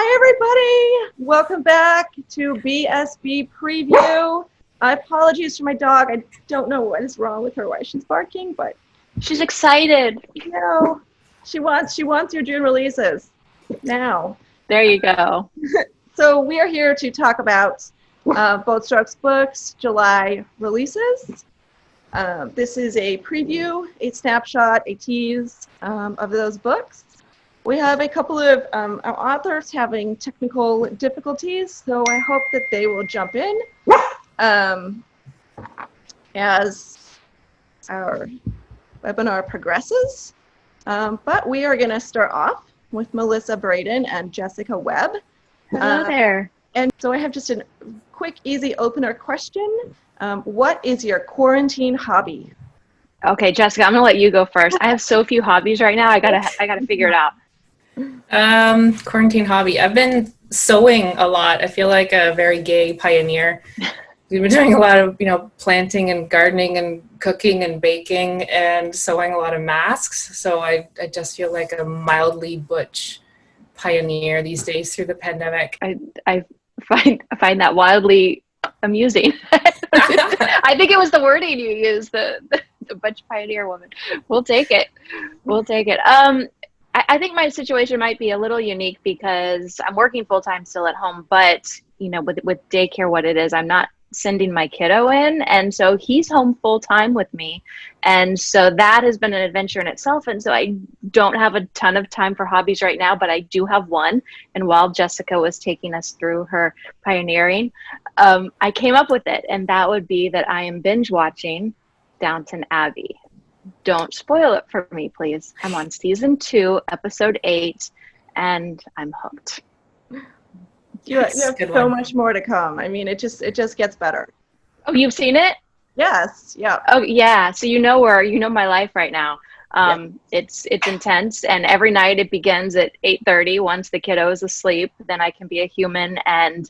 Hi, everybody. Welcome back to BSB Preview. Apologies to my dog. I don't know what is wrong with her, why she's barking, but she's excited. You know, she wants your June releases now. There you go. So we are here to talk about Both Strokes books, July releases. This is a preview, a snapshot, a tease of those books. We have a couple of our authors having technical difficulties, so I hope that they will jump in as our webinar progresses. But we are going to start off with Melissa Brayden and Jessica Webb. Hello there. And so I have just a quick, easy opener question. What is your quarantine hobby? Okay, Jessica, I'm gonna let you go first. I have so few hobbies right now. I gotta figure it out. Quarantine hobby. I've been sewing a lot. I feel like a very gay pioneer. We've been doing a lot of, planting and gardening and cooking and baking and sewing a lot of masks. So I just feel like a mildly butch pioneer these days through the pandemic. I find that wildly amusing. I think it was the wording you used, the butch pioneer woman. We'll take it. I think my situation might be a little unique because I'm working full-time still at home, but with daycare what it is, I'm not sending my kiddo in, and so he's home full-time with me, and so that has been an adventure in itself. And so I don't have a ton of time for hobbies right now, but I do have one. And while Jessica was taking us through her pioneering, I came up with it, and that would be that I am binge watching Downton Abbey. Don't spoil it for me, please. I'm on season 2, episode 8, and I'm hooked. You have so much more to come. I mean, it just gets better. Oh, you've seen it? Yes. Yeah. Oh, yeah. So you know my life right now. It's intense, and every night it begins at 8:30. Once the kiddo is asleep, then I can be a human, and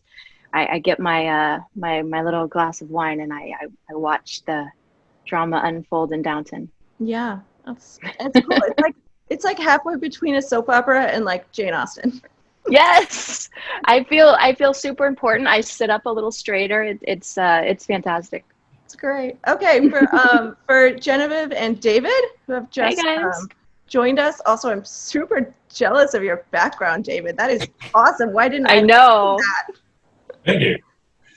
I get my my little glass of wine, and I watch the drama unfold in Downton. Yeah, it's cool. It's like halfway between a soap opera and like Jane Austen. Yes, I feel super important. I sit up a little straighter. It's fantastic. It's great. Okay, for Genevieve and David, who have just joined us. Also, I'm super jealous of your background, David. That is awesome. Why didn't I know that? Thank you.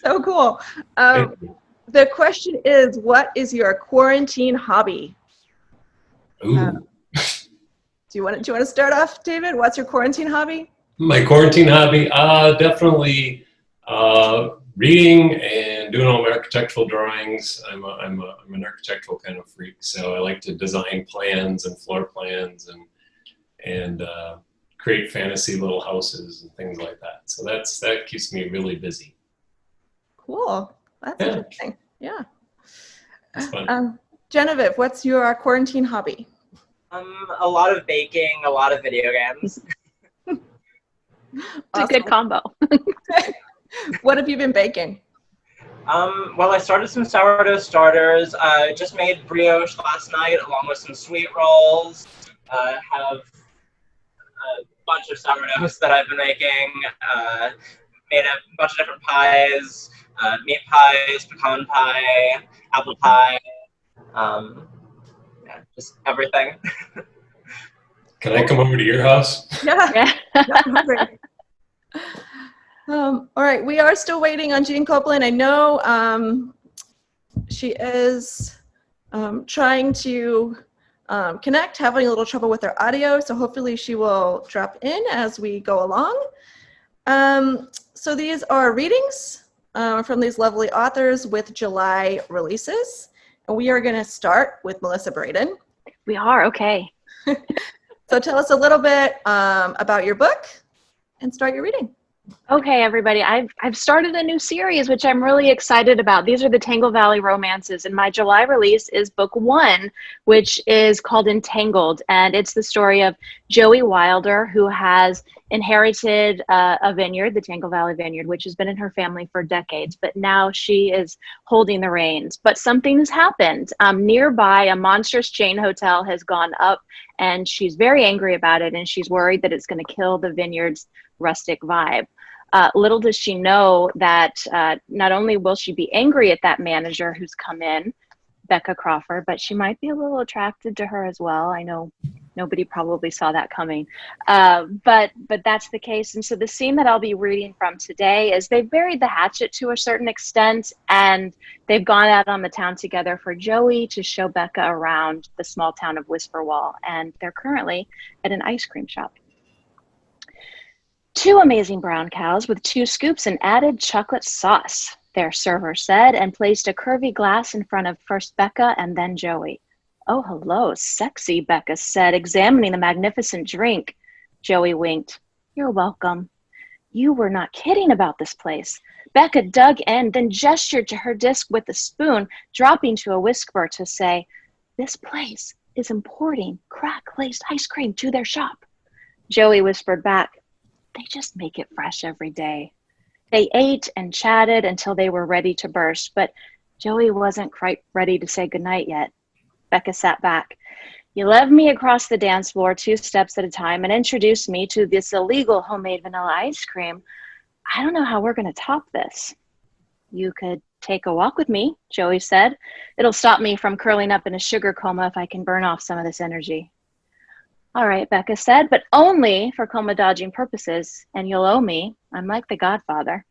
So cool. The question is, what is your quarantine hobby? Ooh. Do you want to start off, David? What's your quarantine hobby? My quarantine hobby, definitely reading and doing all my architectural drawings. I'm an architectural kind of freak, so I like to design plans and floor plans and create fantasy little houses and things like that. So that keeps me really busy. Cool. That's interesting. Yeah. It's fun. Genevieve, what's your quarantine hobby? A lot of baking, a lot of video games. It's a good combo. What have you been baking? Well, I started some sourdough starters. I just made brioche last night along with some sweet rolls. Have a bunch of sourdoughs that I've been making. Made a bunch of different pies, meat pies, pecan pie, apple pie. Just everything. Can I come over to your house? Yeah. All right, we are still waiting on Jean Copeland. I know she is trying to connect, having a little trouble with her audio, so hopefully she will drop in as we go along. So these are readings from these lovely authors with July releases. And we are going to start with Melissa Brayden. We are, okay. So tell us a little bit about your book and start your reading. Okay, everybody, I've started a new series, which I'm really excited about. These are the Tangle Valley romances, and my July release is book 1, which is called Entangled, and it's the story of Joey Wilder, who has inherited a vineyard, the Tangle Valley Vineyard, which has been in her family for decades, but now she is holding the reins. But something has happened. Nearby, a monstrous chain hotel has gone up, and she's very angry about it, and she's worried that it's going to kill the vineyard's rustic vibe. Little does she know that not only will she be angry at that manager who's come in, Becca Crawford, but she might be a little attracted to her as well. I know nobody probably saw that coming, but that's the case. And so the scene that I'll be reading from today is they've buried the hatchet to a certain extent, and they've gone out on the town together for Joey to show Becca around the small town of Whisperwall, and they're currently at an ice cream shop. 2 amazing brown cows with 2 scoops and added chocolate sauce, their server said, and placed a curvy glass in front of first Becca and then Joey. Oh, hello, sexy, Becca said, examining the magnificent drink. Joey winked. You're welcome. You were not kidding about this place. Becca dug in, then gestured to her disc with a spoon, dropping to a whisper to say, this place is importing crack-laced ice cream to their shop. Joey whispered back, they just make it fresh every day. They ate and chatted until they were ready to burst, but Joey wasn't quite ready to say goodnight yet. Becca sat back. You led me across the dance floor 2 steps at a time and introduced me to this illegal homemade vanilla ice cream. I don't know how we're going to top this. You could take a walk with me, Joey said. It'll stop me from curling up in a sugar coma if I can burn off some of this energy. All right, Becca said, but only for coma dodging purposes, and you'll owe me. I'm like the Godfather.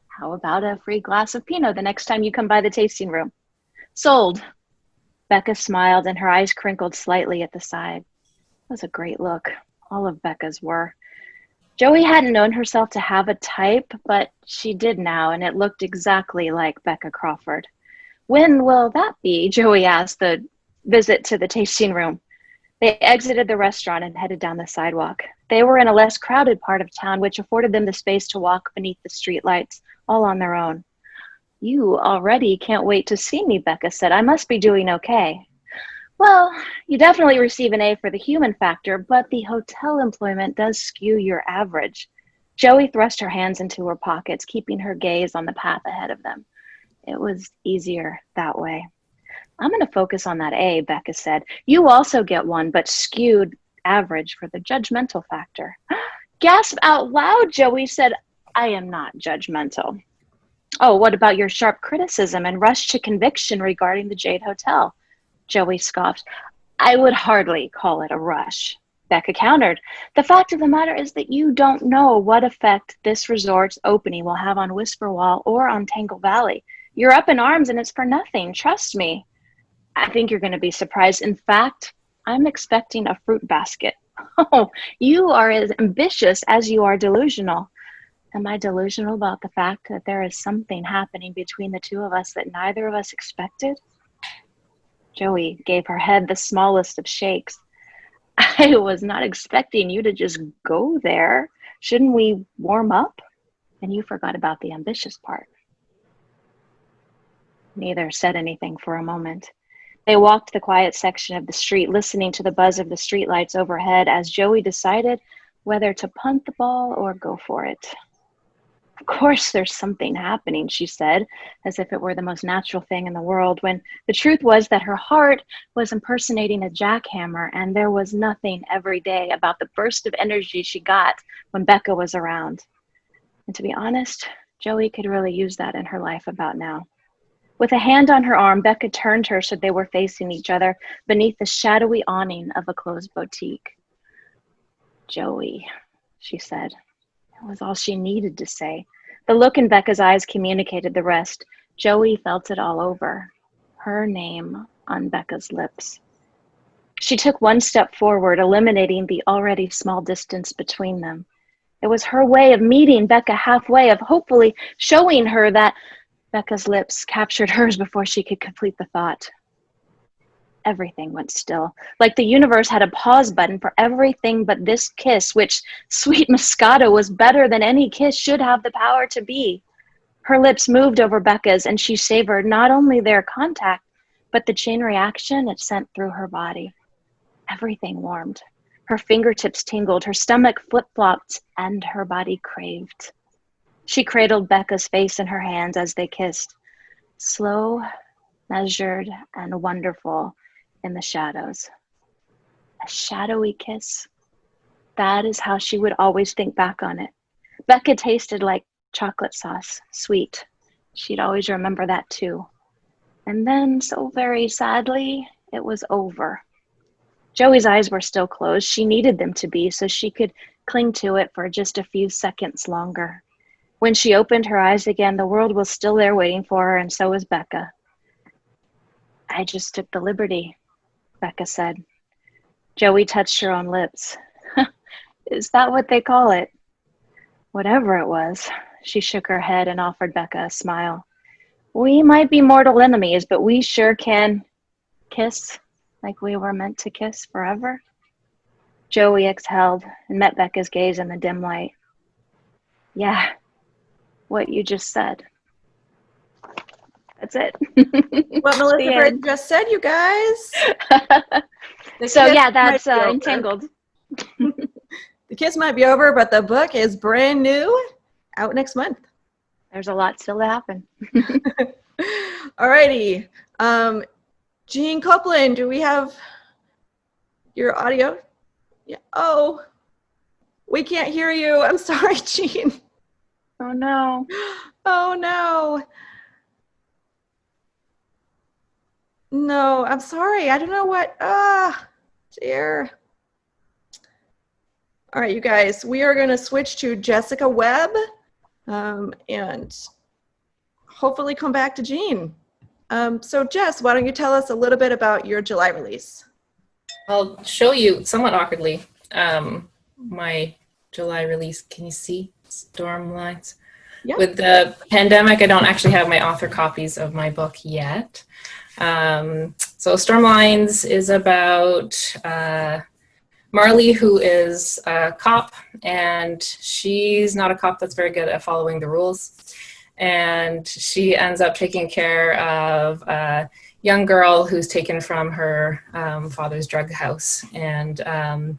How about a free glass of Pinot the next time you come by the tasting room? Sold. Becca smiled and her eyes crinkled slightly at the side. It was a great look. All of Becca's were. Joey hadn't known herself to have a type, but she did now, and it looked exactly like Becca Crawford. When will that be? Joey asked the visit to the tasting room. They exited the restaurant and headed down the sidewalk. They were in a less crowded part of town, which afforded them the space to walk beneath the streetlights, all on their own. You already can't wait to see me, Becca said. I must be doing okay. Well, you definitely receive an A for the human factor, but the hotel employment does skew your average. Joey thrust her hands into her pockets, keeping her gaze on the path ahead of them. It was easier that way. I'm going to focus on that A, Becca said. You also get 1, but skewed average for the judgmental factor. Gasp out loud, Joey said. I am not judgmental. Oh, what about your sharp criticism and rush to conviction regarding the Jade Hotel? Joey scoffed. I would hardly call it a rush. Becca countered. The fact of the matter is that you don't know what effect this resort's opening will have on Whisperwall or on Tangle Valley. You're up in arms and it's for nothing. Trust me. I think you're going to be surprised. In fact, I'm expecting a fruit basket. Oh, you are as ambitious as you are delusional. Am I delusional about the fact that there is something happening between the 2 of us that neither of us expected? Joey gave her head the smallest of shakes. I was not expecting you to just go there. Shouldn't we warm up? And you forgot about the ambitious part. Neither said anything for a moment. They walked the quiet section of the street, listening to the buzz of the streetlights overhead as Joey decided whether to punt the ball or go for it. Of course there's something happening, she said, as if it were the most natural thing in the world, when the truth was that her heart was impersonating a jackhammer, and there was nothing every day about the burst of energy she got when Becca was around. And to be honest, Joey could really use that in her life about now. With a hand on her arm, Becca turned her so they were facing each other beneath the shadowy awning of a closed boutique. Joey, she said. That was all she needed to say. The look in Becca's eyes communicated the rest. Joey felt it all over. Her name on Becca's lips. She took 1 step forward, eliminating the already small distance between them. It was her way of meeting Becca halfway, of hopefully showing her that Becca's lips captured hers before she could complete the thought. Everything went still, like the universe had a pause button for everything but this kiss, which, sweet Moscato, was better than any kiss should have the power to be. Her lips moved over Becca's, and she savored not only their contact, but the chain reaction it sent through her body. Everything warmed. Her fingertips tingled, her stomach flip-flopped, and her body craved. She cradled Becca's face in her hands as they kissed, slow, measured, and wonderful in the shadows. A shadowy kiss. That is how she would always think back on it. Becca tasted like chocolate sauce, sweet. She'd always remember that too. And then, so very sadly, it was over. Joey's eyes were still closed. She needed them to be so she could cling to it for just a few seconds longer. When she opened her eyes again, the world was still there waiting for her, and so was Becca. I just took the liberty, Becca said. Joey touched her own lips. Is that what they call it? Whatever it was, she shook her head and offered Becca a smile. We might be mortal enemies, but we sure can kiss like we were meant to kiss forever. Joey exhaled and met Becca's gaze in the dim light. Yeah, what you just said. That's it. What Melissa Bird just said, you guys. So yeah, that's Entangled. The kiss might be over, but the book is brand new, out next month. There's a lot still to happen. Alrighty. Jean Copeland, do we have your audio? Yeah. Oh, we can't hear you. I'm sorry, Jean. Oh no. Oh no. No, I'm sorry. I don't know what. Dear. All right, you guys, we are going to switch to Jessica Webb and hopefully come back to Jean. So Jess, why don't you tell us a little bit about your July release? I'll show you somewhat awkwardly my July release. Can you see Stormlines? Yeah. With the pandemic, I don't actually have my author copies of my book yet. So Stormlines is about Marley, who is a cop, and she's not a cop that's very good at following the rules. And she ends up taking care of a young girl who's taken from her father's drug house. And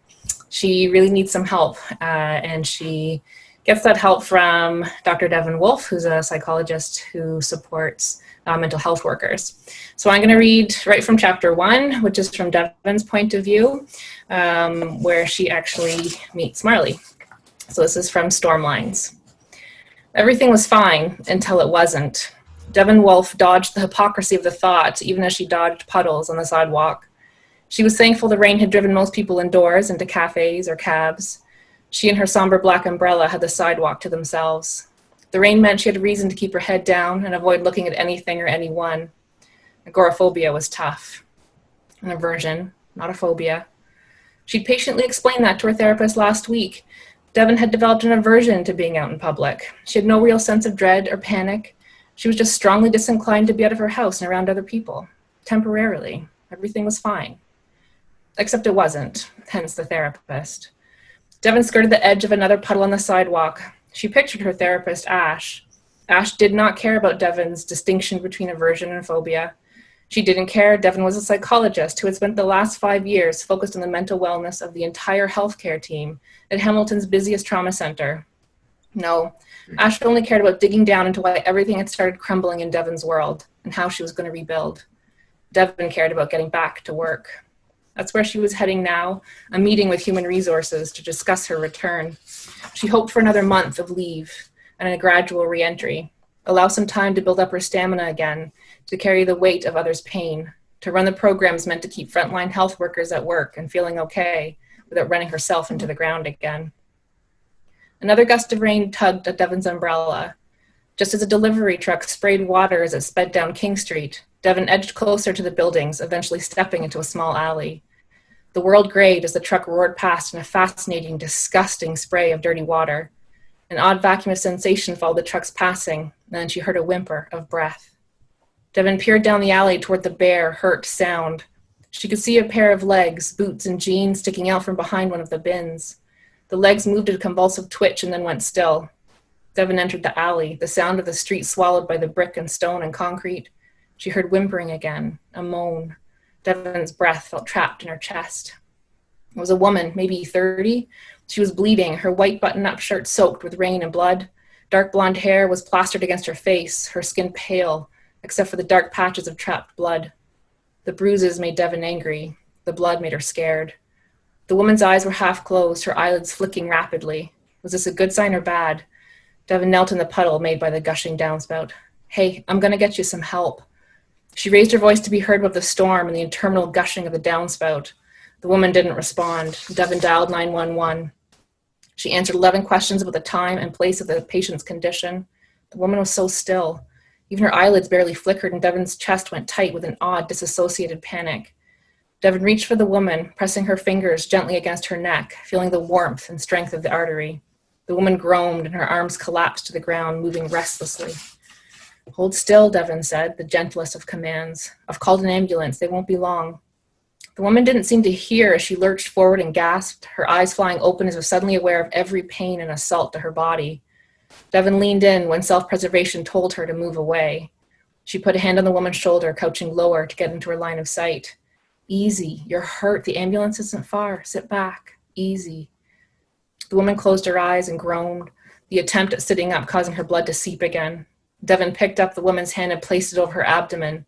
she really needs some help. And she gets that help from Dr. Devin Wolf, who's a psychologist who supports mental health workers. So I'm going to read right from chapter 1, which is from Devin's point of view, where she actually meets Marley. So this is from Stormlines. Everything was fine until it wasn't. Devin Wolf dodged the hypocrisy of the thought, even as she dodged puddles on the sidewalk. She was thankful the rain had driven most people indoors into cafes or cabs. She and her somber black umbrella had the sidewalk to themselves. The rain meant she had a reason to keep her head down and avoid looking at anything or anyone. Agoraphobia was tough. An aversion, not a phobia. She'd patiently explained that to her therapist last week. Devin had developed an aversion to being out in public. She had no real sense of dread or panic. She was just strongly disinclined to be out of her house and around other people. Temporarily. Everything was fine. Except it wasn't, hence the therapist. Devin skirted the edge of another puddle on the sidewalk. She pictured her therapist, Ash. Ash did not care about Devin's distinction between aversion and phobia. She didn't care. Devin was a psychologist who had spent the last 5 years focused on the mental wellness of the entire healthcare team at Hamilton's busiest trauma center. No, Ash only cared about digging down into why everything had started crumbling in Devin's world and how she was going to rebuild. Devin cared about getting back to work. That's where she was heading now, a meeting with human resources to discuss her return. She hoped for another month of leave and a gradual re-entry, allow some time to build up her stamina again, to carry the weight of others' pain, to run the programs meant to keep frontline health workers at work and feeling okay without running herself into the ground again. Another gust of rain tugged at Devin's umbrella. Just as a delivery truck sprayed water as it sped down King Street, Devin edged closer to the buildings, eventually stepping into a small alley. The world grayed as the truck roared past in a fascinating, disgusting spray of dirty water. An odd vacuum of sensation followed the truck's passing, and then she heard a whimper of breath. Devin peered down the alley toward the bare, hurt sound. She could see a pair of legs, boots and jeans sticking out from behind one of the bins. The legs moved at a convulsive twitch and then went still. Devin entered the alley, the sound of the street swallowed by the brick and stone and concrete. She heard whimpering again, a moan. Devin's breath felt trapped in her chest. It was a woman, maybe 30. She was bleeding, her white button-up shirt soaked with rain and blood. Dark blonde hair was plastered against her face, her skin pale, except for the dark patches of trapped blood. The bruises made Devin angry. The blood made her scared. The woman's eyes were half closed, her eyelids flicking rapidly. Was this a good sign or bad? Devin knelt in the puddle made by the gushing downspout. Hey, I'm gonna get you some help. She raised her voice to be heard above the storm and the interminable gushing of the downspout. The woman didn't respond. Devin dialed 911. She answered 11 questions about the time and place of the patient's condition. The woman was so still. Even her eyelids barely flickered and Devin's chest went tight with an odd, disassociated panic. Devin reached for the woman, pressing her fingers gently against her neck, feeling the warmth and strength of the artery. The woman groaned and her arms collapsed to the ground, moving restlessly. Hold still, Devin said, the gentlest of commands. I've called an ambulance. They won't be long. The woman didn't seem to hear as she lurched forward and gasped, her eyes flying open as if suddenly aware of every pain and assault to her body. Devin leaned in when self-preservation told her to move away. She put a hand on the woman's shoulder, crouching lower to get into her line of sight. Easy, you're hurt. The ambulance isn't far. Sit back. Easy. The woman closed her eyes and groaned, the attempt at sitting up causing her blood to seep again. Devin picked up the woman's hand and placed it over her abdomen,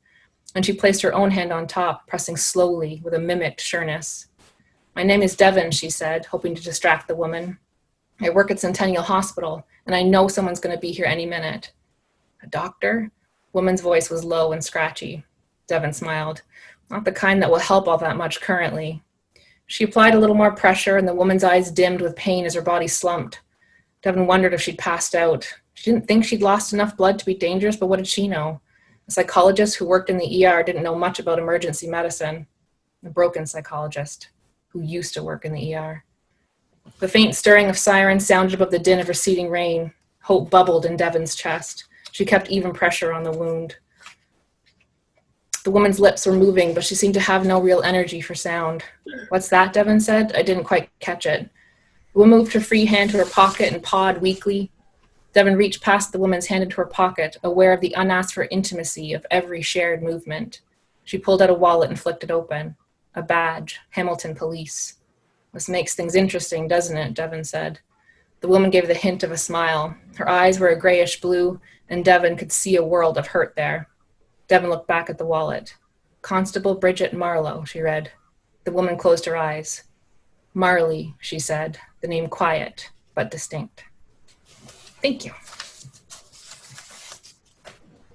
and she placed her own hand on top, pressing slowly with a mimicked sureness. My name is Devin, she said, hoping to distract the woman. I work at Centennial Hospital, and I know someone's going to be here any minute. A doctor? The woman's voice was low and scratchy. Devin smiled. Not the kind that will help all that much currently. She applied a little more pressure, and the woman's eyes dimmed with pain as her body slumped. Devin wondered if she'd passed out. She didn't think she'd lost enough blood to be dangerous, but what did she know? A psychologist who worked in the ER didn't know much about emergency medicine. A broken psychologist who used to work in the ER. The faint stirring of sirens sounded above the din of receding rain. Hope bubbled in Devin's chest. She kept even pressure on the wound. The woman's lips were moving, but she seemed to have no real energy for sound. What's that? Devin said. I didn't quite catch it. The woman moved her free hand to her pocket and pawed weakly. Devin reached past the woman's hand into her pocket, aware of the unasked for intimacy of every shared movement. She pulled out a wallet and flicked it open. A badge, Hamilton Police. This makes things interesting, doesn't it? Devin said. The woman gave the hint of a smile. Her eyes were a grayish blue, and Devin could see a world of hurt there. Devin looked back at the wallet. Constable Bridget Marlowe, she read. The woman closed her eyes. Marley, she said, the name quiet but distinct. Thank you.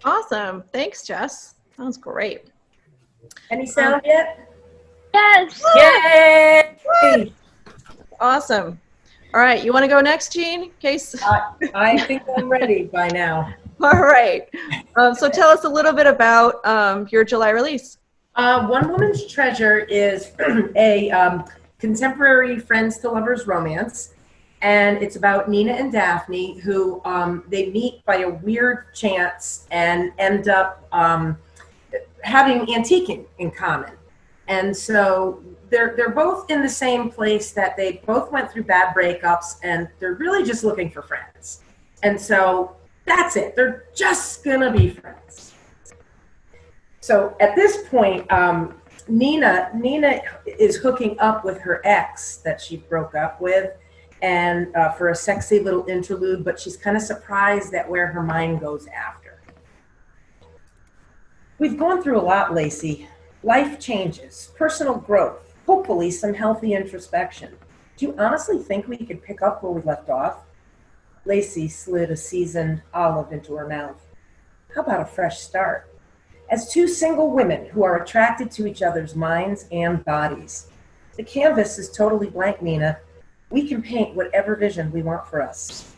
Awesome. Thanks, Jess. Sounds great. Any sound yet? Yes. Yay! Awesome. All right. You want to go next, Jean? In case. I think I'm ready by now. All right. So tell us a little bit about your July release. One Woman's Treasure is a contemporary friends to lovers romance. And it's about Nina and Daphne, who they meet by a weird chance and end up having antiquing in common. And so they're both in the same place, that they both went through bad breakups, and they're really just looking for friends. And so that's it. They're just gonna be friends. So at this point, Nina is hooking up with her ex that she broke up with, and for a sexy little interlude, but she's kind of surprised at where her mind goes after. We've gone through a lot, Lacey. Life changes, personal growth, hopefully some healthy introspection. Do you honestly think we could pick up where we left off? Lacey slid a seasoned olive into her mouth. How about a fresh start? As two single women who are attracted to each other's minds and bodies. The canvas is totally blank, Nina. We can paint whatever vision we want for us.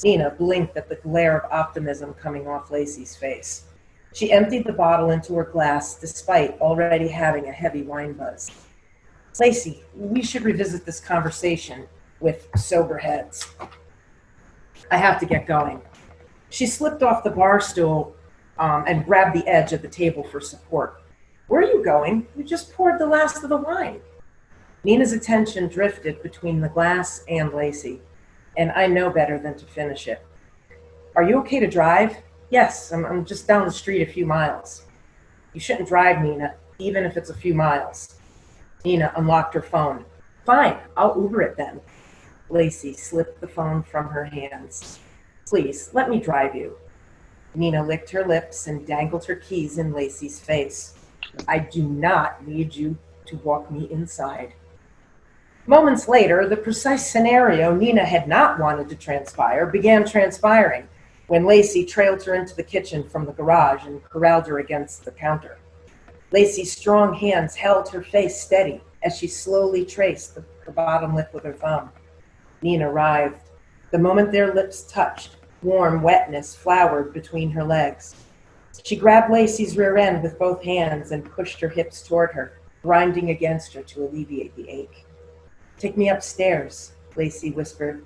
Nina blinked at the glare of optimism coming off Lacey's face. She emptied the bottle into her glass despite already having a heavy wine buzz. Lacey, we should revisit this conversation with sober heads. I have to get going. She slipped off the bar stool and grabbed the edge of the table for support. Where are you going? You just poured the last of the wine. Nina's attention drifted between the glass and Lacey, and I know better than to finish it. Are you okay to drive? Yes, I'm just down the street a few miles. You shouldn't drive, Nina, even if it's a few miles. Nina unlocked her phone. Fine, I'll Uber it then. Lacey slipped the phone from her hands. Please, let me drive you. Nina licked her lips and dangled her keys in Lacey's face. I do not need you to walk me inside. Moments later, the precise scenario Nina had not wanted to transpire began transpiring when Lacey trailed her into the kitchen from the garage and corralled her against the counter. Lacey's strong hands held her face steady as she slowly traced her bottom lip with her thumb. Nina writhed. The moment their lips touched, warm wetness flowered between her legs. She grabbed Lacey's rear end with both hands and pushed her hips toward her, grinding against her to alleviate the ache. "Take me upstairs," Lacey whispered.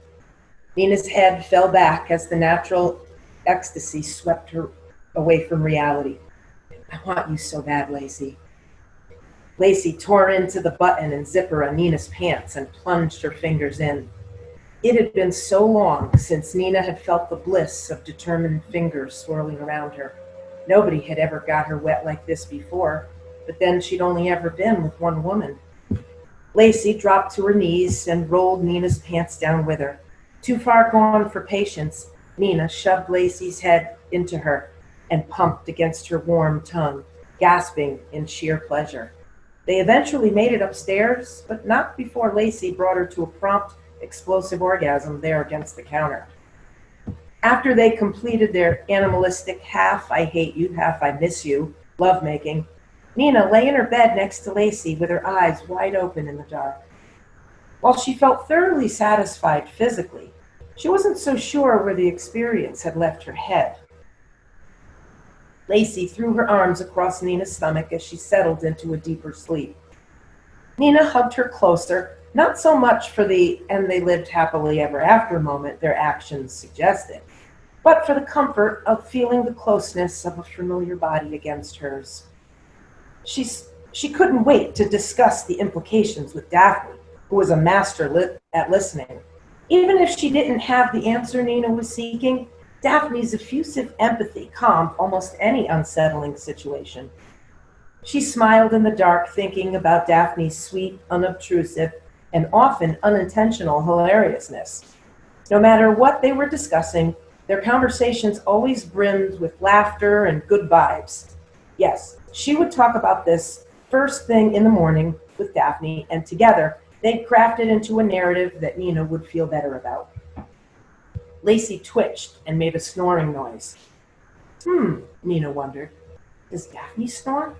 Nina's head fell back as the natural ecstasy swept her away from reality. "I want you so bad, Lacey." Lacey tore into the button and zipper on Nina's pants and plunged her fingers in. It had been so long since Nina had felt the bliss of determined fingers swirling around her. Nobody had ever got her wet like this before, but then she'd only ever been with one woman. Lacey dropped to her knees and rolled Nina's pants down with her. Too far gone for patience, Nina shoved Lacey's head into her and pumped against her warm tongue, gasping in sheer pleasure. They eventually made it upstairs, but not before Lacey brought her to a prompt, explosive orgasm there against the counter. After they completed their animalistic half I hate you, half I miss you lovemaking, Nina lay in her bed next to Lacey with her eyes wide open in the dark. While she felt thoroughly satisfied physically, she wasn't so sure where the experience had left her head. Lacey threw her arms across Nina's stomach as she settled into a deeper sleep. Nina hugged her closer, not so much for the "and they lived happily ever after" moment their actions suggested, but for the comfort of feeling the closeness of a familiar body against hers. She couldn't wait to discuss the implications with Daphne, who was a master at listening. Even if she didn't have the answer Nina was seeking, Daphne's effusive empathy calmed almost any unsettling situation. She smiled in the dark, thinking about Daphne's sweet, unobtrusive, and often unintentional hilariousness. No matter what they were discussing, their conversations always brimmed with laughter and good vibes. Yes, she would talk about this first thing in the morning with Daphne, and together they'd craft it into a narrative that Nina would feel better about. Lacey twitched and made a snoring noise. Nina wondered. Does Daphne snore?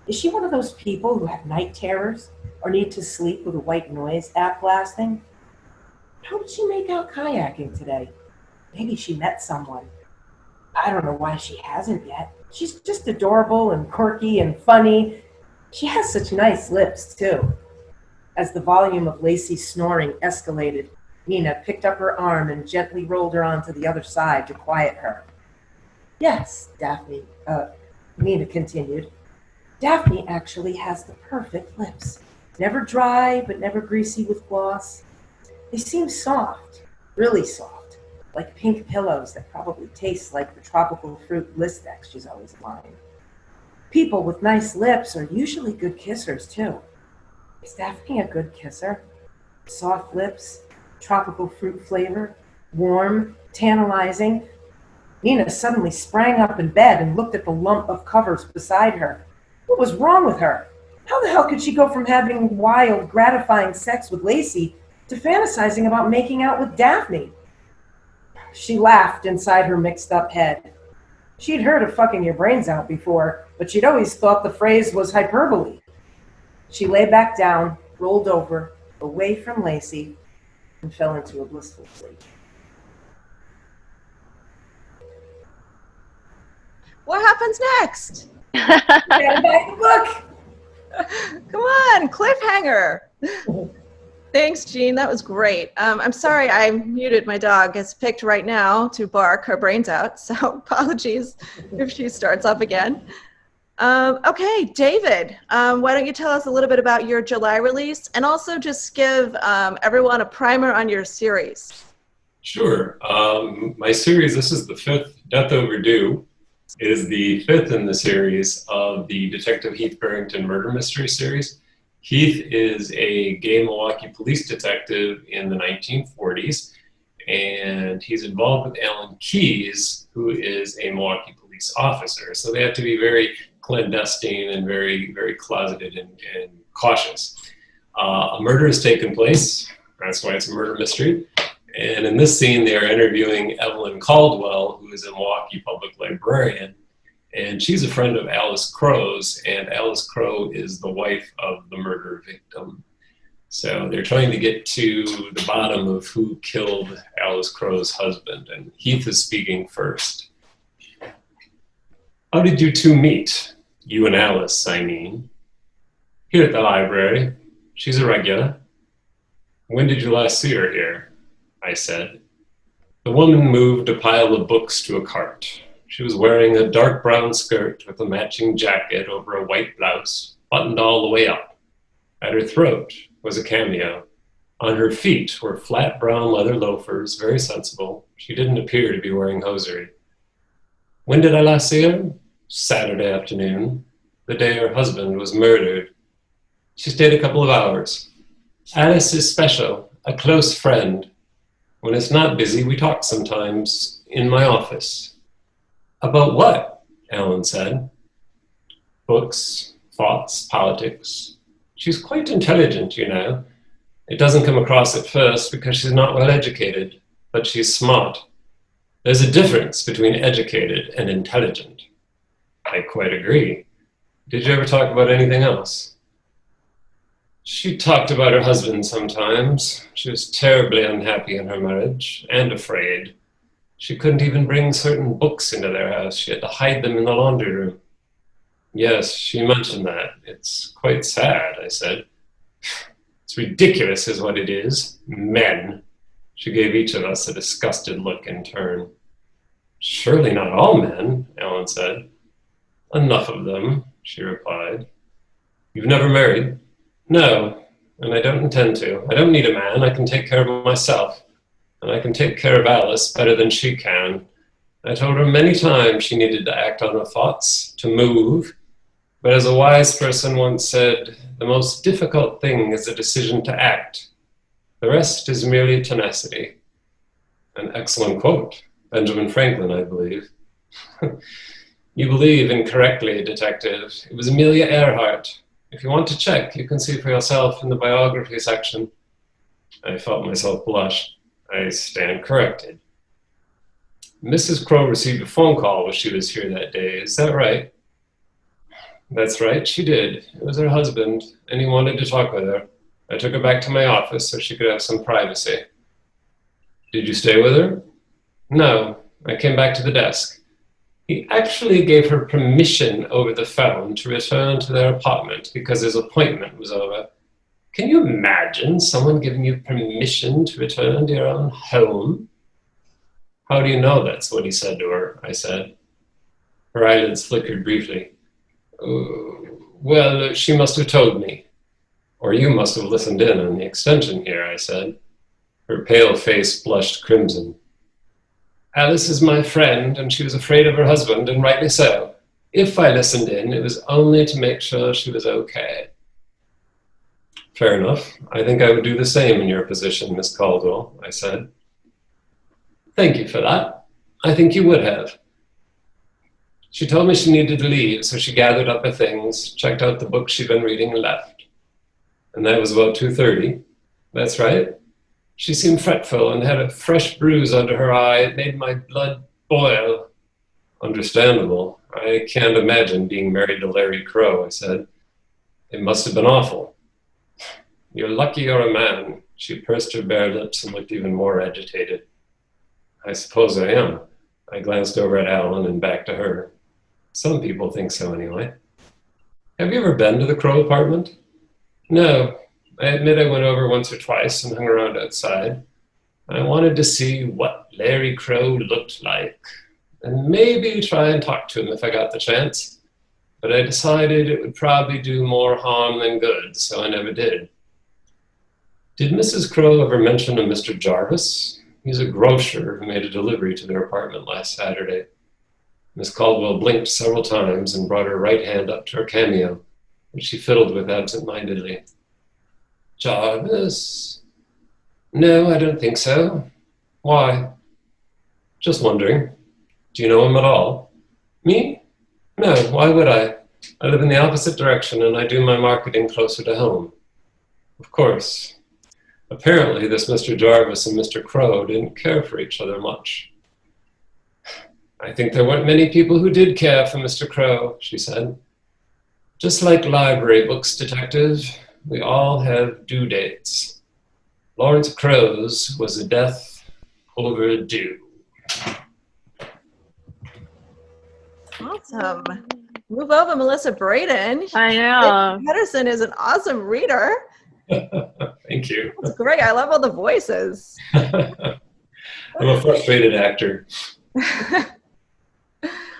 Is she one of those people who have night terrors or need to sleep with a white noise app blasting? How did she make out kayaking today? Maybe she met someone. I don't know why she hasn't yet. She's just adorable and quirky and funny. She has such nice lips, too. As the volume of Lacey's snoring escalated, Nina picked up her arm and gently rolled her onto the other side to quiet her. Yes, Nina continued. Daphne actually has the perfect lips. Never dry, but never greasy with gloss. They seem soft, really soft, like pink pillows that probably taste like the tropical fruit Listex she's always buying. People with nice lips are usually good kissers, too. Is Daphne a good kisser? Soft lips, tropical fruit flavor, warm, tantalizing. Nina suddenly sprang up in bed and looked at the lump of covers beside her. What was wrong with her? How the hell could she go from having wild, gratifying sex with Lacey to fantasizing about making out with Daphne? She laughed inside her mixed-up head. She'd heard of fucking your brains out before, but she'd always thought the phrase was hyperbole. She lay back down, rolled over, away from Lacey, and fell into a blissful sleep. What happens next? Gotta buy the book! Come on, cliffhanger. Thanks, Jean. That was great. I'm sorry I muted. My dog is picked right now to bark her brains out, so apologies if she starts up again. Okay, David, why don't you tell us a little bit about your July release and also just give everyone a primer on your series. Sure. My series, this is the 5th, Death Overdue, is the 5th in the series of the Detective Heath Barrington murder mystery series. Heath is a gay Milwaukee police detective in the 1940s, and he's involved with Alan Keyes, who is a Milwaukee police officer. So they have to be very clandestine and very, very closeted and cautious. A murder has taken place. That's why it's a murder mystery. And in this scene, they are interviewing Evelyn Caldwell, who is a Milwaukee public librarian. And she's a friend of Alice Crow's, and Alice Crow is the wife of the murder victim. So they're trying to get to the bottom of who killed Alice Crow's husband, and Heath is speaking first. How did you two meet? You and Alice, I mean. Here at the library. She's a regular. When did you last see her here? I said. The woman moved a pile of books to a cart. She was wearing a dark brown skirt with a matching jacket over a white blouse, buttoned all the way up. At her throat was a cameo. On her feet were flat brown leather loafers, very sensible. She didn't appear to be wearing hosiery. When did I last see her? Saturday afternoon, the day her husband was murdered. She stayed a couple of hours. Alice is special, a close friend. When it's not busy, we talk sometimes in my office. About what? Ellen said. Books, thoughts, politics. She's quite intelligent, you know. It doesn't come across at first because she's not well educated, but she's smart. There's a difference between educated and intelligent. I quite agree. Did you ever talk about anything else? She talked about her husband sometimes. She was terribly unhappy in her marriage and afraid. She couldn't even bring certain books into their house. She had to hide them in the laundry room. Yes, she mentioned that. It's quite sad, I said. It's ridiculous is what it is. Men. She gave each of us a disgusted look in turn. Surely not all men, Ellen said. Enough of them, she replied. You've never married? No, and I don't intend to. I don't need a man. I can take care of myself. And I can take care of Alice better than she can. I told her many times she needed to act on her thoughts, to move. But as a wise person once said, the most difficult thing is the decision to act. The rest is merely tenacity. An excellent quote. Benjamin Franklin, I believe. You believe incorrectly, detective. It was Amelia Earhart. If you want to check, you can see for yourself in the biography section. I felt myself blush. I stand corrected. Mrs. Crow received a phone call while she was here that day. Is that right? That's right, she did. It was her husband, and he wanted to talk with her. I took her back to my office so she could have some privacy. Did you stay with her? No, I came back to the desk. He actually gave her permission over the phone to return to their apartment because his appointment was over. Can you imagine someone giving you permission to return to your own home? How do you know that's what he said to her? I said. Her eyelids flickered briefly. Well, she must have told me. Or you must have listened in on the extension here, I said. Her pale face blushed crimson. Alice is my friend, and she was afraid of her husband, and rightly so. If I listened in, it was only to make sure she was okay. Fair enough. I think I would do the same in your position, Miss Caldwell, I said. Thank you for that. I think you would have. She told me she needed to leave, so she gathered up her things, checked out the book she'd been reading, and left. And that was about 2:30. That's right. She seemed fretful and had a fresh bruise under her eye. It made my blood boil. Understandable. I can't imagine being married to Larry Crow, I said. It must have been awful. You're lucky you're a man. She pursed her bare lips and looked even more agitated. I suppose I am. I glanced over at Alan and back to her. Some people think so anyway. Have you ever been to the Crow apartment? No. I admit I went over once or twice and hung around outside. I wanted to see what Larry Crow looked like, and maybe try and talk to him if I got the chance. But I decided it would probably do more harm than good, so I never did. Did Mrs. Crow ever mention a Mr. Jarvis? He's a grocer who made a delivery to their apartment last Saturday. Miss Caldwell blinked several times and brought her right hand up to her cameo, which she fiddled with absent-mindedly. Jarvis? No, I don't think so. Why? Just wondering. Do you know him at all? Me? No, why would I? I live in the opposite direction and I do my marketing closer to home. Of course. Apparently, this Mr. Jarvis and Mr. Crow didn't care for each other much. I think there weren't many people who did care for Mr. Crow, she said. Just like library books, detective, we all have due dates. Lawrence Crow's was a death overdue. Awesome. Move over, Melissa Brayden. I know. Pederson is an awesome reader. Thank you. That's great. I love all the voices. I'm a frustrated actor.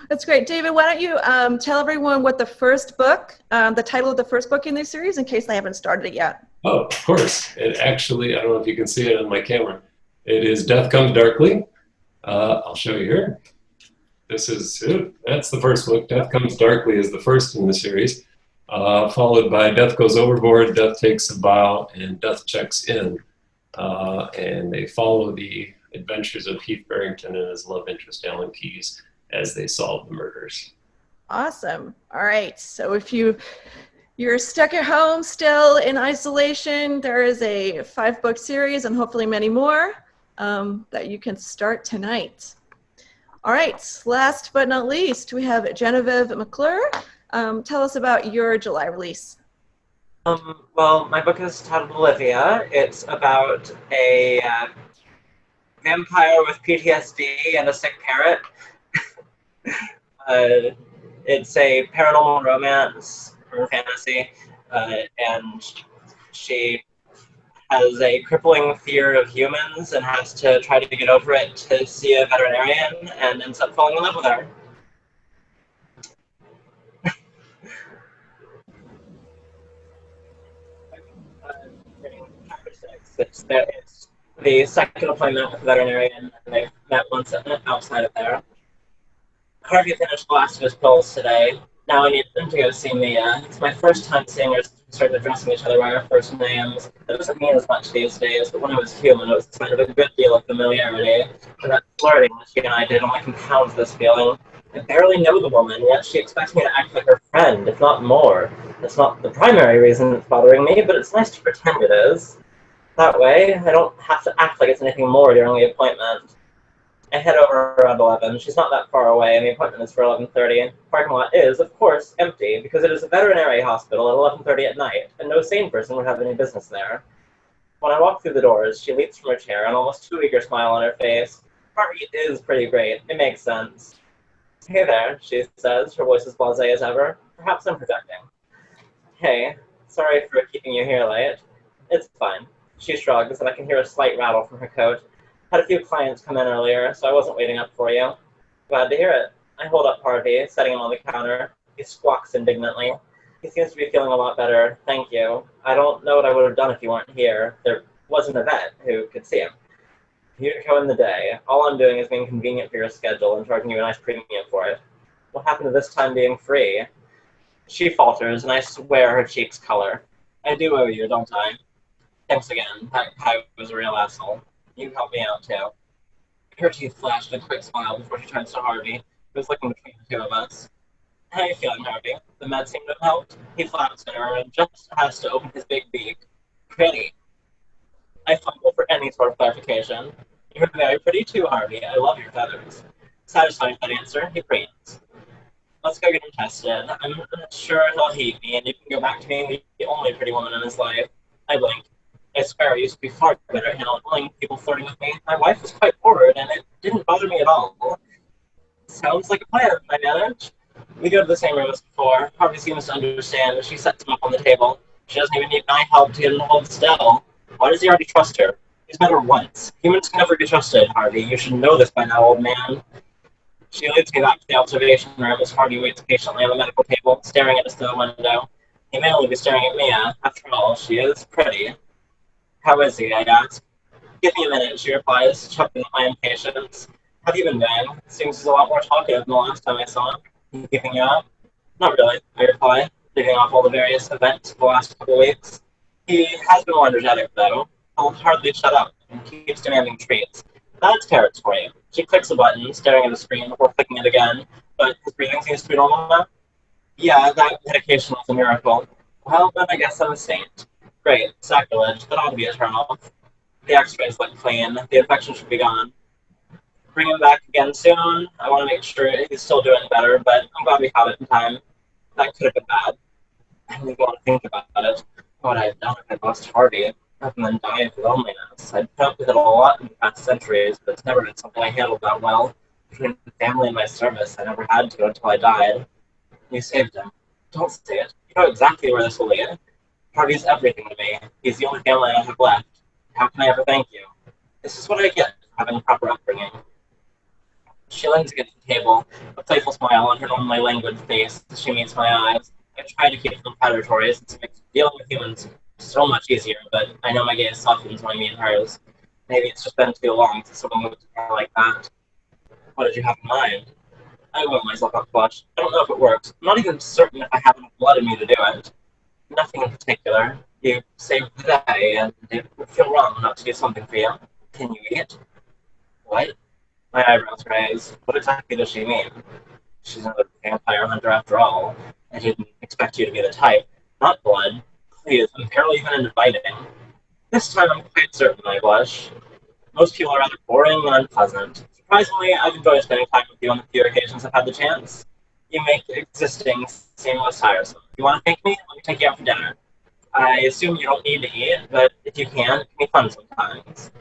That's great. David, why don't you tell everyone what the first book, the title of the first book in this series, in case they haven't started it yet. Oh, of course. It actually, I don't know if you can see it on my camera. It is Death Comes Darkly. I'll show you here. This is it. That's the first book. Death Comes Darkly is the first in the series, followed by Death Goes Overboard, Death Takes a Bow, and Death Checks In. And they follow the adventures of Heath Barrington and his love interest, Alan Keyes, as they solve the murders. Awesome. All right. So if you're stuck at home still in isolation, there is a 5-book series and hopefully many more that you can start tonight. All right. Last but not least, we have Genevieve McCluer. Tell us about your July release. Well, my book is titled Olivia. It's about a vampire with PTSD and a sick parrot. It's a paranormal romance or fantasy, and she has a crippling fear of humans and has to try to get over it to see a veterinarian and ends up falling in love with her. Chapter 6. It's the second appointment with the veterinarian, and they've met once outside of there. Harvey finished the last of his pills today. Now I need them to go see Mia. It's my first time seeing her since we started addressing each other by our first names. It doesn't mean as much these days, but when I was human, it was kind of a good deal of familiarity. And that flirting that she and I did only compounds this feeling. I barely know the woman, yet she expects me to act like her friend, if not more. That's not the primary reason it's bothering me, but it's nice to pretend it is. That way, I don't have to act like it's anything more during the appointment. I head over around 11. She's not that far away, and the appointment is for 11:30. Parking lot is, of course, empty, because it is a veterinary hospital at 11:30 at night, and no sane person would have any business there. When I walk through the doors, she leaps from her chair, an almost too eager smile on her face. Harvey is pretty great. It makes sense. Hey there, she says, her voice as blasé as ever. Perhaps I'm projecting. Hey, sorry for keeping you here late. It's fine. She shrugs, and I can hear a slight rattle from her coat. Had a few clients come in earlier, so I wasn't waiting up for you. Glad to hear it. I hold up Harvey, setting him on the counter. He squawks indignantly. He seems to be feeling a lot better. Thank you. I don't know what I would have done if you weren't here. There wasn't a vet who could see him. You go in the day. All I'm doing is being convenient for your schedule and charging you a nice premium for it. What happened to this time being free? She falters, and I swear her cheeks color. I do owe you, don't I? Thanks again. That guy was a real asshole. You helped me out, too. Her teeth flashed a quick smile before she turns to Harvey, who was looking between the two of us. How are you feeling, Harvey? The meds seem to have helped? He flaps at her and just has to open his big beak. Pretty. I fumble for any sort of clarification. You're very pretty, too, Harvey. I love your feathers. Satisfied with that answer, he preens. Let's go get him tested. I'm sure he'll hate me, and you can go back to being the only pretty woman in his life. I blink. I swear I used to be far better at handling people flirting with me. My wife was quite forward, and it didn't bother me at all. Sounds like a plan, I manage. We go to the same room as before. Harvey seems to understand as she sets him up on the table. She doesn't even need my help to get him to hold still. Why does he already trust her? He's met her once. Humans can never be trusted, Harvey. You should know this by now, old man. She leads me back to the observation room as Harvey waits patiently on the medical table, staring at us through the window. He may only be staring at Mia. After all, she is pretty. How is he, I ask. Give me a minute, she replies, chuckling at my impatience. Have you been doing? Seems he's a lot more talkative than the last time I saw him. He keeping you up? Not really, I reply, leaving off all the various events of the last couple weeks. He has been more energetic, though. He'll hardly shut up and keeps demanding treats. That's carrots for you. She clicks a button, staring at the screen before clicking it again, but his breathing seems to be normal now. Yeah, that medication was a miracle. Well, then I guess I'm a saint. Great, sacrilege. That ought to be a turn off. The x-rays look clean. The infection should be gone. Bring him back again soon. I want to make sure he's still doing better, but I'm glad we had it in time. That could have been bad. I don't even want to think about it. What I've done if I lost Harvey, rather than die of loneliness. I've put up with it a lot in the past centuries, but it's never been something I handled that well. Between the family and my service, I never had to until I died. You saved him. Don't say it. You know exactly where this will lead. Harvey's everything to me. He's the only family I have left. How can I ever thank you? This is what I get for having a proper upbringing. She leans against the table, a playful smile on her normally languid face as she meets my eyes. I try to keep them predatory since it makes dealing with humans so much easier, but I know my gaze softens when I meet hers. Maybe it's just been too long since someone moved to her like that. What did you have in mind? I will myself up flush. I don't know if it works. I'm not even certain if I have enough blood in me to do it. Nothing in particular. You saved the day, and it would feel wrong not to do something for you. Can you eat? What? My eyebrows raise. What exactly does she mean? She's another vampire hunter after all. I didn't expect you to be the type. Not blood. Please, I'm barely even inviting. This time I'm quite certain I blush. Most people are rather boring and unpleasant. Surprisingly, I've enjoyed spending time with you on the few occasions I've had the chance. You make existing seem less tiresome. You want to thank me? Let me take you out for dinner. I assume you don't need to eat, but if you can, it can be fun sometimes.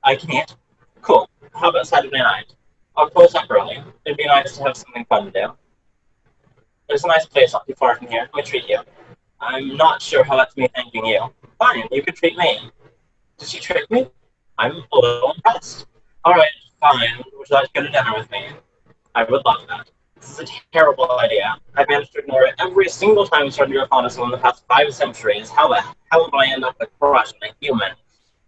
I can eat? Cool. How about Saturday night? I'll close up early. It'd be nice to have something fun to do. There's a nice place not too far from here. Let me treat you. I'm not sure how that's me thanking you. Fine, you could treat me. Did she trick me? I'm a little impressed. Alright, fine. Would you like to go to dinner with me? I would love that. This is a terrible idea. I've managed to ignore it every single time we started to go upon someone in the past 5 centuries. How the hell do I end up with a crush on a human?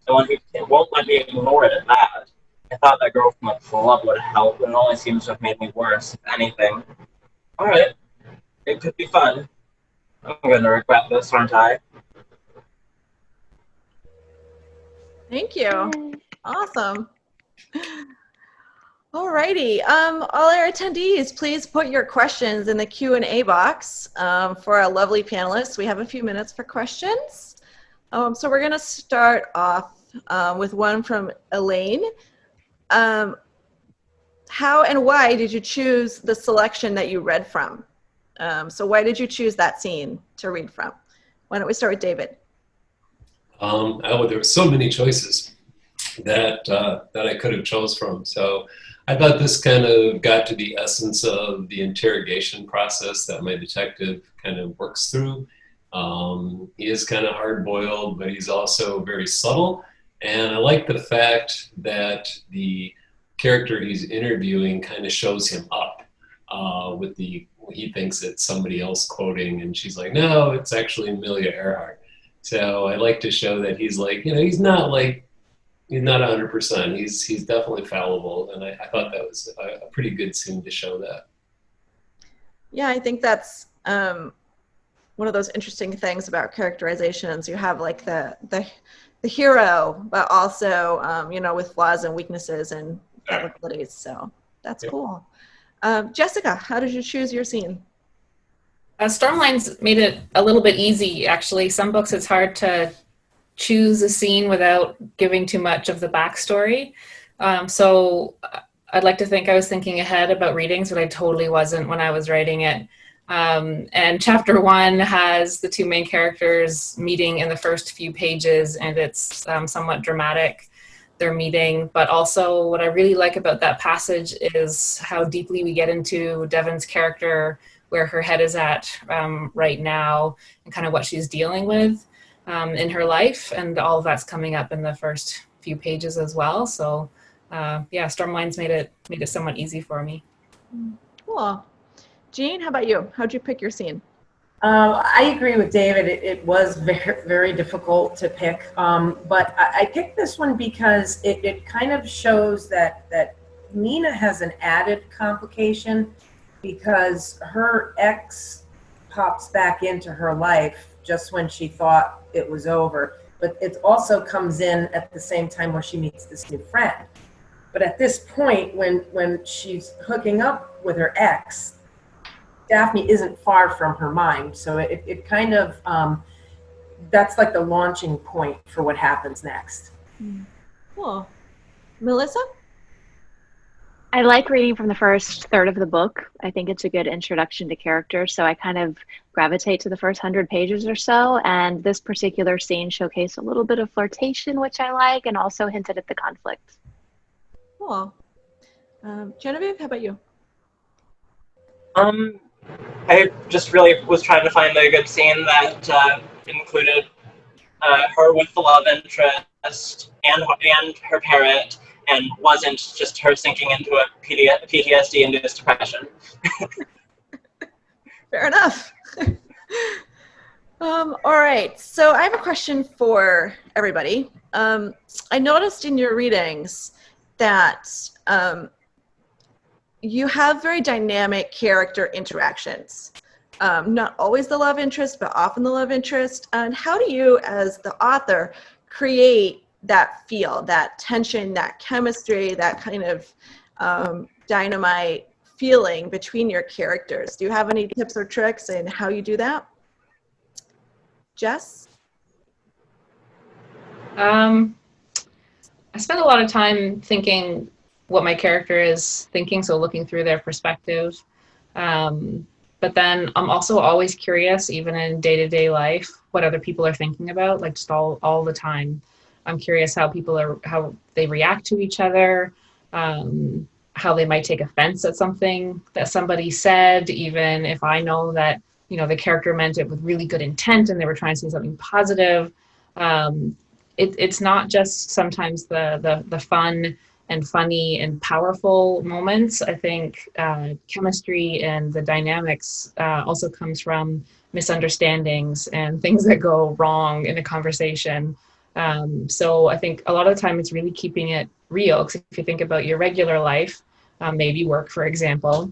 Someone who won't let me ignore it at that. I thought that girl from the club would help, but it only seems to have made me worse, if anything. Alright. It could be fun. I'm gonna regret this, aren't I? Thank you. Awesome. Alrighty, all our attendees, please put your questions in the Q&A box for our lovely panelists. We have a few minutes for questions. So we're gonna start off with one from Elaine. How and why did you choose the selection that you read from? So why did you choose that scene to read from? Why don't we start with David? Oh, there were so many choices that I could have chose from. So I thought this kind of got to the essence of the interrogation process that my detective kind of works through. He is kind of hard-boiled, but he's also very subtle. And I like the fact that the character he's interviewing kind of shows him up with he thinks it's somebody else quoting, and she's like, no, it's actually Amelia Earhart. So I like to show that he's like, he's not 100%. He's definitely fallible, and I thought that was a pretty good scene to show that. Yeah, I think that's one of those interesting things about characterizations. You have like the hero, but also with flaws and weaknesses and abilities. So that's cool. Jessica, how did you choose your scene? Stormlines made it a little bit easy, actually. Some books it's hard to choose a scene without giving too much of the backstory. So I'd like to think I was thinking ahead about readings, but I totally wasn't when I was writing it. And chapter 1 has the 2 main characters meeting in the first few pages, and it's somewhat dramatic, their meeting. But also what I really like about that passage is how deeply we get into Devon's character, where her head is at right now, and kind of what she's dealing with in her life, and all of that's coming up in the first few pages as well. So Stormlines made it somewhat easy for me. Cool. Jean, how about you? How'd you pick your scene? I agree with David. It was very, very difficult to pick, but I picked this one because it kind of shows that Nina has an added complication, because her ex pops back into her life just when she thought it was over. But it also comes in at the same time where she meets this new friend. But at this point, when she's hooking up with her ex, Daphne isn't far from her mind. So it kind of that's like the launching point for what happens next. Cool. Melissa? I like reading from the first third of the book. I think it's a good introduction to characters. So I kind of gravitate to the first 100 pages or so. And this particular scene showcased a little bit of flirtation, which I like, and also hinted at the conflict. Cool. Genevieve, how about you? I just really was trying to find a good scene that included her with the love interest and her parrot, and wasn't just her sinking into a PTSD-induced depression. Fair enough. All right, so I have a question for everybody. I noticed in your readings that you have very dynamic character interactions. Not always the love interest, but often the love interest. And how do you, as the author, create that feel, that tension, that chemistry, that kind of dynamite feeling between your characters? Do you have any tips or tricks in how you do that? Jess? I spend a lot of time thinking what my character is thinking, so looking through their perspective. But then I'm also always curious, even in day-to-day life, what other people are thinking about, like just all the time. I'm curious how they react to each other, how they might take offense at something that somebody said, even if I know that, the character meant it with really good intent and they were trying to say something positive. It's not just sometimes the fun and funny and powerful moments. I think chemistry and the dynamics also comes from misunderstandings and things that go wrong in a conversation. So I think a lot of the time it's really keeping it real. Because if you think about your regular life, maybe work, for example,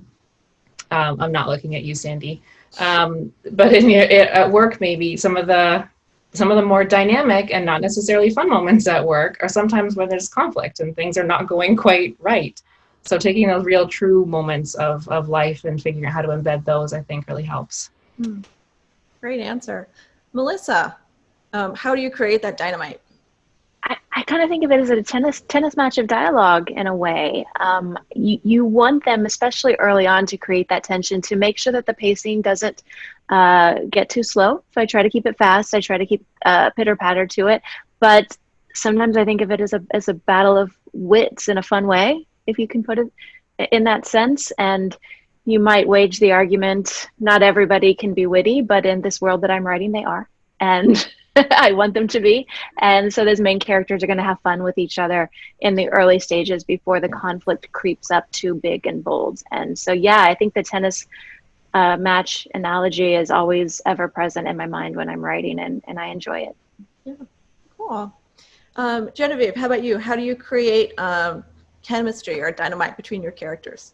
I'm not looking at you, Sandy, but at work, maybe some of the more dynamic and not necessarily fun moments at work are sometimes when there's conflict and things are not going quite right. So taking those real true moments of life and figuring out how to embed those, I think really helps. Great answer. Melissa, how do you create that dynamite? I kind of think of it as a tennis match of dialogue in a way. You want them, especially early on, to create that tension, to make sure that the pacing doesn't get too slow. So I try to keep it fast. I try to keep pitter patter to it. But sometimes I think of it as a battle of wits in a fun way, if you can put it in that sense. And you might wage the argument, not everybody can be witty, but in this world that I'm writing, they are. And I want them to be. And so those main characters are going to have fun with each other in the early stages before the conflict creeps up too big and bold. And so, yeah, I think the tennis match analogy is always ever present in my mind when I'm writing, and I enjoy it. Yeah, cool. Genevieve, how about you? How do you create chemistry or dynamite between your characters?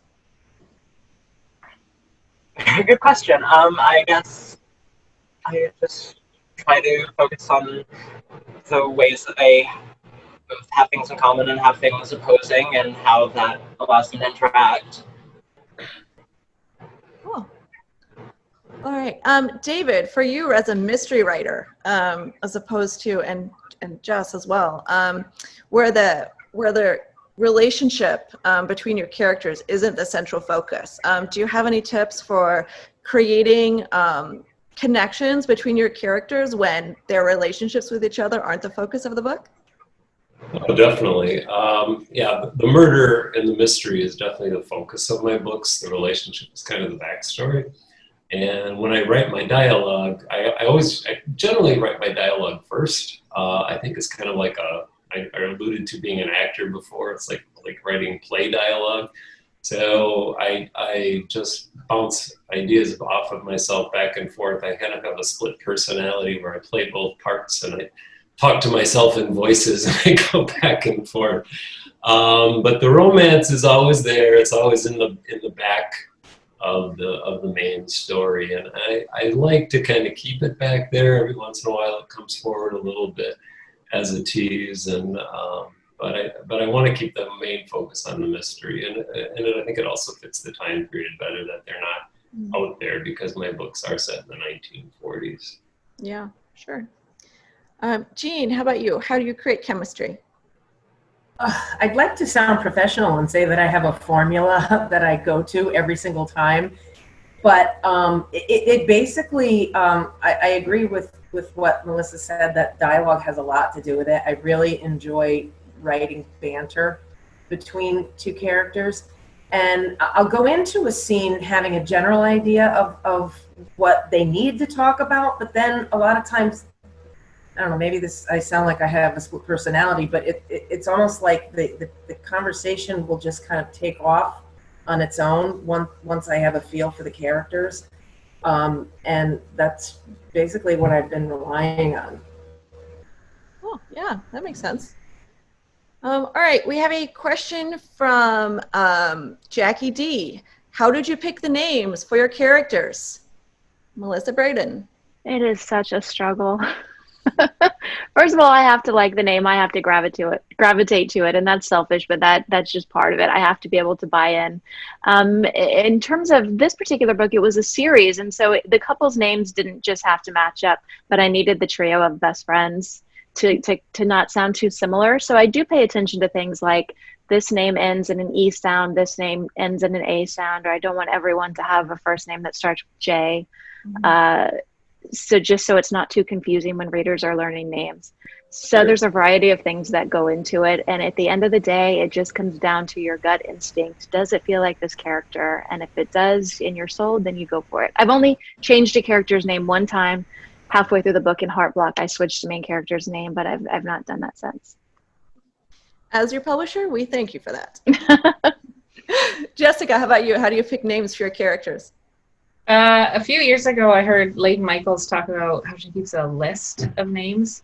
Good question. I guess I just try to focus on the ways that they both have things in common and have things opposing, and how that allows them to interact. Cool. All right. David, for you as a mystery writer, as opposed to, and Jess as well, where the relationship between your characters isn't the central focus, do you have any tips for creating connections between your characters when their relationships with each other aren't the focus of the book? Oh, definitely. Yeah, the murder and the mystery is definitely the focus of my books. The relationship is kind of the backstory. And when I write my dialogue, I generally write my dialogue first. I think it's kind of like I alluded to being an actor before. It's like writing play dialogue. So I just bounce ideas off of myself back and forth. I kind of have a split personality where I play both parts, and I talk to myself in voices and I go back and forth. But the romance is always there. It's always in the back of the main story, and I like to kind of keep it back there. Every once in a while it comes forward a little bit as a tease, and but I want to keep the main focus on the mystery, and I think it also fits the time period better that they're not out there, because my books are set in the 1940s. Yeah, sure. Jean, how about you? How do you create chemistry? I'd like to sound professional and say that I have a formula that I go to every single time, but it basically, I agree with what Melissa said, that dialogue has a lot to do with it. I really enjoy writing banter between two characters. And I'll go into a scene having a general idea of what they need to talk about, but then a lot of times, I don't know, maybe I sound like I have a split personality, but it's almost like the conversation will just kind of take off on its own once I have a feel for the characters. And that's basically what I've been relying on. Oh, yeah, that makes sense. All right, we have a question from Jackie D. How did you pick the names for your characters? Melissa, Brayden. It is such a struggle. First of all, I have to like the name. I have to gravitate to it, and that's selfish, but that's just part of it. I have to be able to buy in. In terms of this particular book, it was a series, and so the couple's names didn't just have to match up, but I needed the trio of best friends to not sound too similar. So I do pay attention to things like this name ends in an E sound, this name ends in an A sound, or I don't want everyone to have a first name that starts with J. So just so it's not too confusing when readers are learning names. So there's a variety of things that go into it. And at the end of the day, it just comes down to your gut instinct. Does it feel like this character? And if it does in your soul, then you go for it. I've only changed a character's name one time. Halfway through the book in Heart Block, I switched the main character's name, but I've not done that since. As your publisher, we thank you for that. Jessica, how about you? How do you pick names for your characters? A few years ago, I heard Elaine Michaels talk about how she keeps a list of names.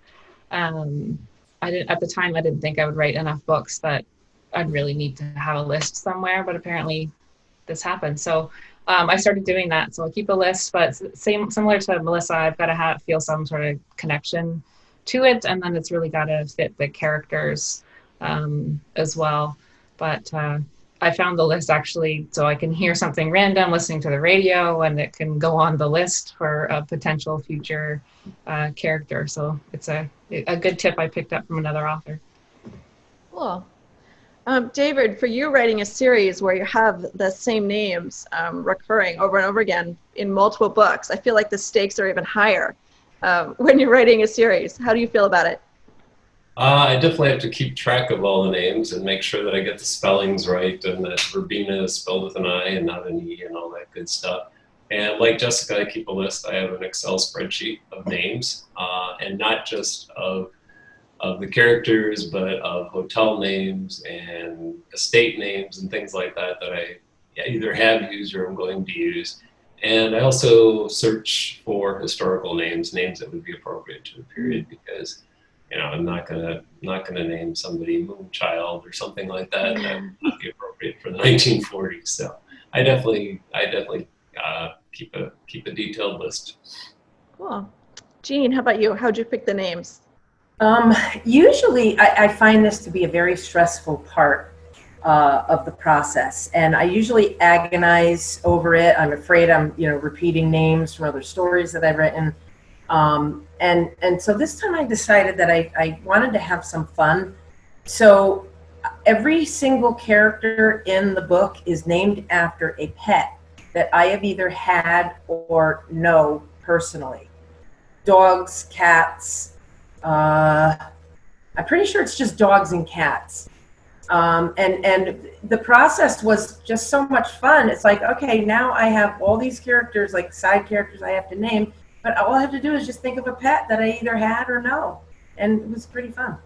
At the time, I didn't think I would write enough books that I'd really need to have a list somewhere, but apparently this happened. So I started doing that. So I'll keep a list, but similar to Melissa, I've got to feel some sort of connection to it, and then it's really got to fit the characters as well. But I found the list actually so I can hear something random listening to the radio, and it can go on the list for a potential future character. So it's a good tip I picked up from another author. Cool. David, for you writing a series where you have the same names recurring over and over again in multiple books, I feel like the stakes are even higher when you're writing a series. How do you feel about it? I definitely have to keep track of all the names and make sure that I get the spellings right and that Verbena is spelled with an I and not an E and all that good stuff. And like Jessica, I keep a list. I have an Excel spreadsheet of names, and not just of the characters, but of hotel names and estate names and things like that that I either have used or I'm going to use. And I also search for historical names that would be appropriate to the period, because I'm not gonna name somebody Moonchild or something like that. That would not be appropriate for the 1940s. So I definitely keep a detailed list. Cool. Jean, how about you? How'd you pick the names? Usually I find this to be a very stressful part of the process, and I usually agonize over it. I'm afraid I'm repeating names from other stories that I've written. And so this time I decided that I wanted to have some fun. So every single character in the book is named after a pet that I have either had or know personally. Dogs, cats, I'm pretty sure it's just dogs and cats. And the process was just so much fun. It's like, okay, now I have all these characters, like side characters I have to name, but all I have to do is just think of a pet that I either had or know. And it was pretty fun.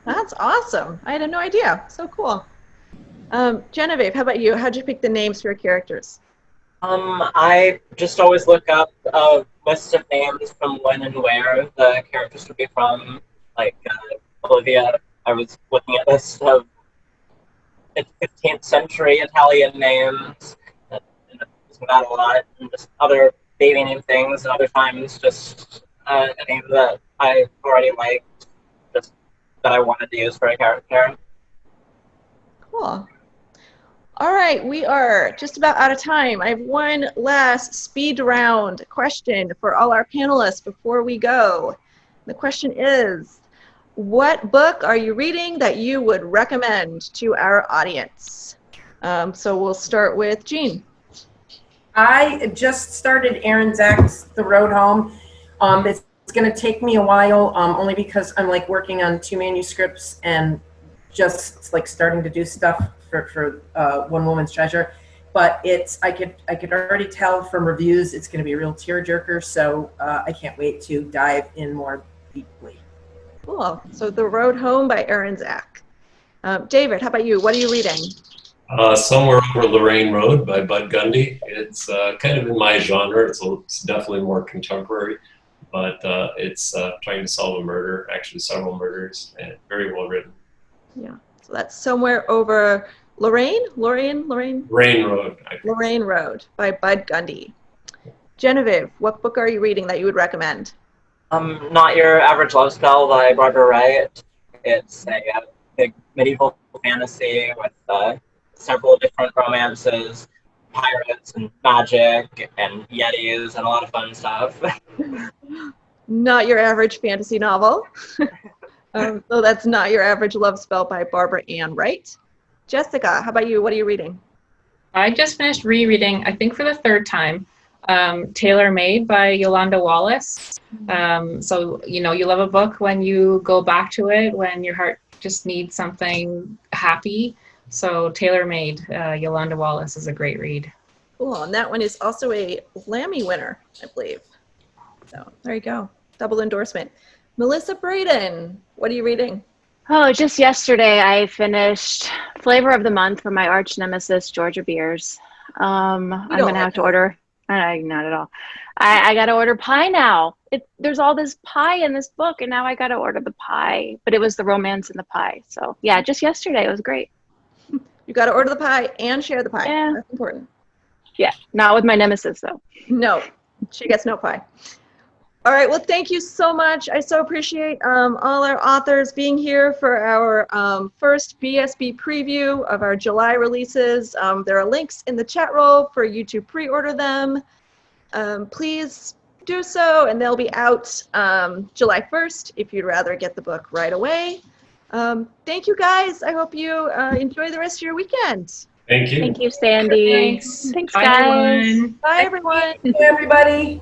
That's awesome. I had no idea. So cool. Genevieve, how about you? How'd you pick the names for your characters? I just always look up a list of names from when and where the characters would be from. Like Olivia, I was looking at a list of 15th century Italian names. And it wasn't that a lot. And just other baby name things, and other times just a name that I already liked, just that I wanted to use for a character. Cool. All right, we are just about out of time. I have one last speed round question for all our panelists before we go. The question is, what book are you reading that you would recommend to our audience? So we'll start with Jean. I just started Aaron Zach's The Road Home. It's going to take me a while, only because I'm like working on 2 manuscripts and just like starting to do stuff for One Woman's Treasure. But I could already tell from reviews it's going to be a real tearjerker. So I can't wait to dive in more deeply. Cool. So The Road Home by Aaron Zach. David, how about you? What are you reading? Somewhere Over Lorraine Road by Bud Gundy. It's kind of in my genre. It's definitely more contemporary, but it's trying to solve a murder, actually several murders, and very well written. Yeah. So that's Somewhere Over Lorraine Road Lorraine Road by Bud Gundy. Genevieve, what book are you reading that you would recommend? Not Your Average Love Spell by Barbara Wright. It's a big medieval fantasy with several different romances, pirates and magic and yetis and a lot of fun stuff. Not Your Average Fantasy Novel. So that's Not Your Average Love Spell by Barbara Ann Wright. Jessica, how about you? What are you reading? I just finished rereading, I think for the 3rd time, Tailor Made by Yolanda Wallace. So, you know, you love a book when you go back to it, when your heart just needs something happy. So Tailor Made, Yolanda Wallace is a great read. Cool. And that one is also a Lammy winner, I believe. So there you go. Double endorsement. Melissa Brayden, what are you reading? Oh, just yesterday I finished Flavor of the Month from my arch nemesis, Georgia Beers. I'm going to have to order. Not at all. I got to order pie now. There's all this pie in this book, and now I got to order the pie. But it was the romance in the pie. So, yeah, just yesterday. It was great. You got to order the pie and share the pie. Yeah. That's important. Yeah, not with my nemesis, though. No, she gets no pie. All right, well, thank you so much. I so appreciate all our authors being here for our first BSB preview of our July releases. There are links in the chat roll for you to pre-order them. Please do so, and they'll be out July 1st if you'd rather get the book right away. Thank you, guys. I hope you enjoy the rest of your weekend. Thank you. Thank you, Sandy. Thanks. Thanks, Bye, guys. everyone. Bye, everyone. Thank you, everybody.